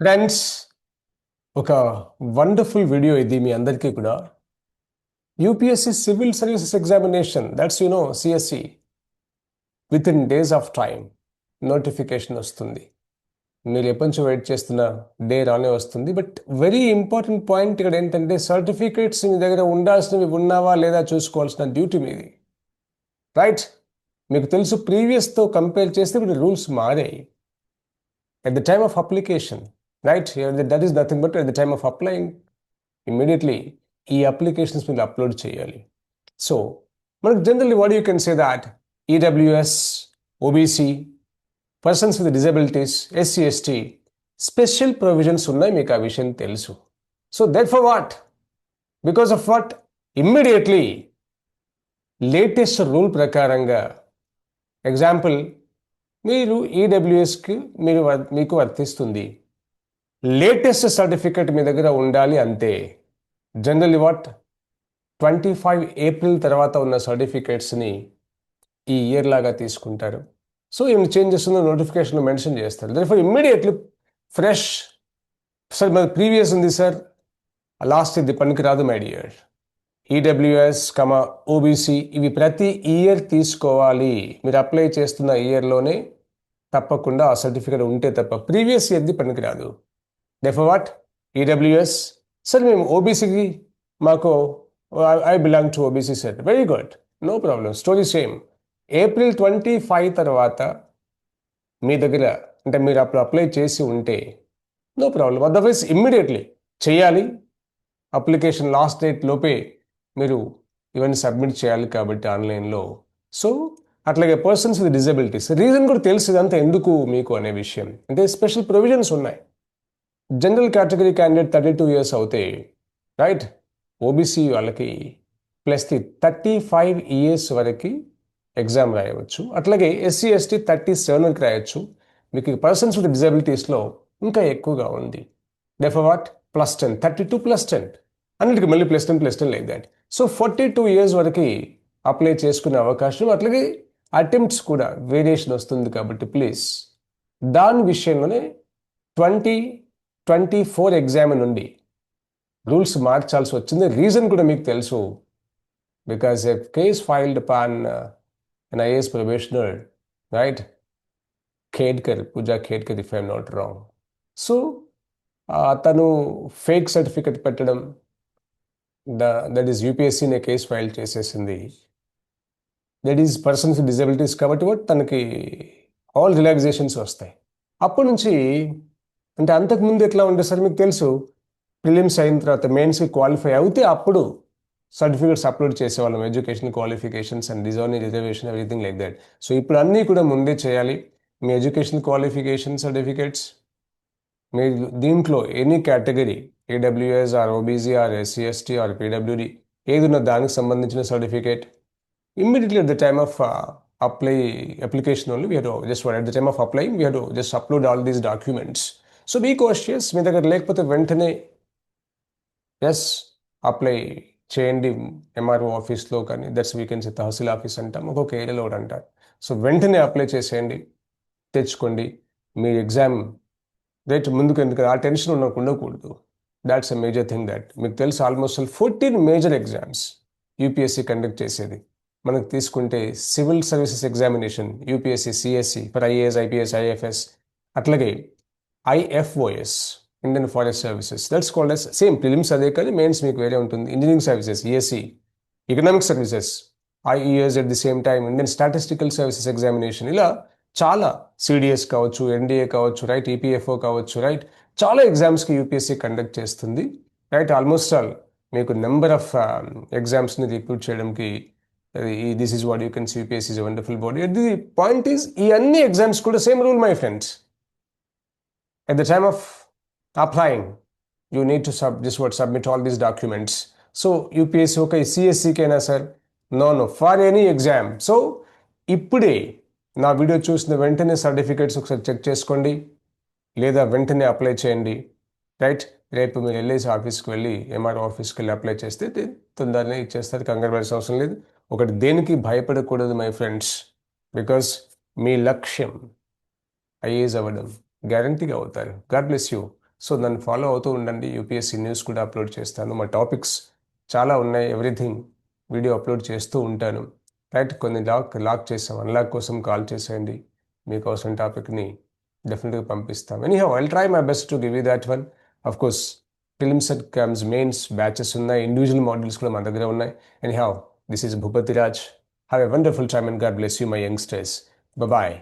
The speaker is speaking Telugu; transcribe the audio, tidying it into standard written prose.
ఫ్రెండ్స్, ఒక వండర్ఫుల్ వీడియో ఇది మీ అందరికీ కూడా. UPSC civil services examination, that's CSE, within days of time notification వస్తుంది. మీరు ఎప్పటి నుంచో వెయిట్ చేస్తున్న డే రానే వస్తుంది. బట్ వెరీ ఇంపార్టెంట్ పాయింట్ ఇక్కడ ఏంటంటే, సర్టిఫికేట్స్ మీ దగ్గర ఉండాల్సినవి ఉన్నావా లేదా చూసుకోవాల్సిన డ్యూటీ మీది. రైట్? మీకు తెలుసు, ప్రీవియస్తో కంపేర్ చేస్తే ఇప్పుడు రూల్స్ మారాయి. At the time of application, right? That is nothing but at the time of applying, immediately ఈ అప్లికేషన్స్ మీరు అప్లోడ్ చేయాలి. సో మనకు generally what you can say that EWS, OBC, persons with disabilities, SC ST special provisions ఉన్నాయి. మీకు ఆ విషయం తెలుసు. So that for what, because of what, immediately latest rule ప్రకారంగా, ఎగ్జాంపుల్, మీరు ఈడబ్ల్యూఎస్కి మీకు వర్తిస్తుంది. లేటెస్ట్ సర్టిఫికెట్ మీ దగ్గర ఉండాలి అంతే. జనరల్లీ వాట్, 25 ఏప్రిల్ తర్వాత ఉన్న సర్టిఫికేట్స్ని ఈ ఇయర్ లాగా తీసుకుంటారు. సో ఏమైనా చేంజెస్ ఉందో నోటిఫికేషన్లో మెన్షన్ చేస్తారు. దర్ఫోర్ ఇమ్మీడియట్లీ ఫ్రెష్, సార్ మరి ప్రీవియస్ ఉంది సార్, లాస్ట్ ఇది పనికిరాదు మై డియర్. ఈడబ్ల్యూఎస్ ఓబీసీ ఇవి ప్రతి ఇయర్ తీసుకోవాలి. మీరు అప్లై చేస్తున్న ఇయర్లోనే తప్పకుండా ఆ సర్టిఫికేట్ ఉంటే తప్ప ప్రీవియస్ ఇయర్ది పనికిరాదు. దెర్ఫోర్ వాట్, ఈడబ్ల్యూఎస్, సార్ మేము ఓబీసీకి, మాకు I belong to OBC sir, very good, no problem, story same. April 25 తర్వాత మీ దగ్గర, అంటే మీరు అప్పుడు అప్లై చేసి ఉంటే నో ప్రాబ్లం. అదర్వైజ్ ఇమ్మీడియట్లీ చేయాలి. అప్లికేషన్ లాస్ట్ డేట్ లోపే మీరు ఇవన్నీ సబ్మిట్ చేయాలి కాబట్టి ఆన్లైన్లో. సో అట్లాగే పర్సన్స్ విత్ డిజబిలిటీస్, రీజన్ కూడా తెలుసు ఇదంతా ఎందుకు మీకు అనే విషయం. అంటే స్పెషల్ ప్రొవిజన్స్ ఉన్నాయి. జనరల్ కేటగిరీ క్యాండిడేట్ 32 years అవుతే, రైట్, ఓబీసీ వాళ్ళకి ప్లస్ 35 years వరకు ఎగ్జామ్ రాయవచ్చు. అట్లాగే ఎస్సీ ఎస్టీ 37 వరకు రాయొచ్చు. మీకు పర్సన్స్ విత్ డిజబిలిటీస్లో ఇంకా ఎక్కువగా ఉంది. దెర్ఫోర్ వాట్, +10, 32 +10, అన్నిటికీ మళ్ళీ +10 లైక్ దాట్. సో 42 years వరకు అప్లై చేసుకునే అవకాశం, అట్లాగే అటెంప్ట్స్ కూడా వేరియేషన్ వస్తుంది. కాబట్టి ప్లీజ్ దాని విషయంలోనే 2024 ఎగ్జామ్ నుండి రూల్స్ మార్చాల్సి వచ్చింది. రీజన్ కూడా మీకు తెలుసు. Because a case filed upon an IAS probationer, right? Khedkar, Pooja Khedkar, if I'm not wrong. So తను ఫేక్ సర్టిఫికెట్ పెట్టడం, దట్ ఈస్ యూపీఎస్సీనే కేసు ఫైల్ చేసేసింది. That is persons with disabilities కాబట్టి తనకి ఆల్ రిలాక్సేషన్స్ వస్తాయి. అప్పటి నుంచి, అంటే అంతకుముందు ఎట్లా ఉండే సార్ మీకు తెలుసు, ప్రిలిమ్స్ అయిన తర్వాత మెయిన్స్కి క్వాలిఫై అవుతే అప్పుడు సర్టిఫికేట్స్ అప్లోడ్ చేసేవాళ్ళం, education qualifications and discerning reservation, everything like that. So ఇప్పుడు అన్నీ కూడా ముందే చేయాలి. మీ ఎడ్యుకేషన్ క్వాలిఫికేషన్ సర్టిఫికేట్స్, మీరు దీంట్లో any category, EWS or OBC or SC ST or PWD, ఏది ఉన్న దానికి సంబంధించిన certificate, immediately at the time of application only, we have to at the time of applying, we have to just upload all these documents. So be cautious. మీ దగ్గర లేకపోతే వెంటనే ఎస్ అప్లై చేయండి. ఎంఆర్ఓ ఆఫీస్లో కానీ, దట్స్ వీకెన్సీ తహసీల్ ఆఫీస్ అంటాం, ఒక్కొక్క ఏరియాలో ఒకటి అంటారు. సో వెంటనే అప్లై చేసేయండి, తెచ్చుకోండి. మీ ఎగ్జామ్ రేట్ ముందుకు, ఎందుకంటే ఆ టెన్షన్ ఉండకూడదు. That's a major thing. That మీకు తెలుసు, almost 14 major exams UPSC conduct చేసేది. మనకు తీసుకుంటే civil services examination, UPSC, CSE for IAS, IPS, IFS, అట్లాగే IFoS, Indian forest services, that's called as same prelims అదే, కానీ మెయిన్స్ మీకు వేరే ఉంటుంది. Engineering services, ESE, economic services, IES, at the same time Indian statistical services examination, ఇలా చాలా, సిడిఎస్ కావచ్చు, ఎన్డీఏ కావచ్చు, రైట్, ఈపీఎఫ్ఓ కావచ్చు, రైట్, చాలా ఎగ్జామ్స్కి యూపీఎస్సీ కండక్ట్ చేస్తుంది. రైట్, ఆల్మోస్ట్ ఆల్ మీకు నెంబర్ ఆఫ్ ఎగ్జామ్స్ని రిక్రూట్ చేయడానికి this is what you can see. UPSC is a wonderful body. The point is, ఈ అన్ని ఎగ్జామ్స్ కూడా same rule my friends. At the time of applying, you need to submit all these documents. So UPSC okay, CSC kena sir, no for any exam. So ఇప్పుడే నా వీడియో చూసిన వెంటనే సర్టిఫికేట్స్ ఒకసారి చెక్ చేసుకోండి, లేదా వెంటనే అప్లై చేయండి. రైట్, రేపు మీరు ఎల్ఐసి ఆఫీస్కి వెళ్ళి, ఎంఆర్ఓ ఆఫీస్కి వెళ్ళి అప్లై చేస్తే తొందరనే ఇచ్చేస్తారు, కంగారు పడాల్సిన అవసరం లేదు. ఒకటి, దేనికి భయపడకూడదు మై ఫ్రెండ్స్, బికాస్ మీ లక్ష్యం ఐఏఎస్ అవ్వడం, గ్యారంటీగా అవుతారు. God bless you. సో నన్ను ఫాలో అవుతూ ఉండండి. యూపీఎస్సీ న్యూస్ కూడా అప్లోడ్ చేస్తాను. మా టాపిక్స్ చాలా ఉన్నాయి. ఎవ్రీథింగ్ వీడియో అప్లోడ్ చేస్తూ ఉంటాను. రైట్, కొన్ని లాక్ చేసాం. అన్లాక్ కోసం కాల్ చేసేయండి. మీకోసం టాపిక్ని డెఫినెట్గా పంపిస్తాం. Anyhow I'll try my best to give you that one. Of course films and cams mains batches ఉన్నాయి. ఇండివిజువల్ మోడల్స్ కూడా మన దగ్గర ఉన్నాయి. Anyhow, this is Bhupathi Raj. Have a wonderful time and God bless you my youngsters. Bye-bye.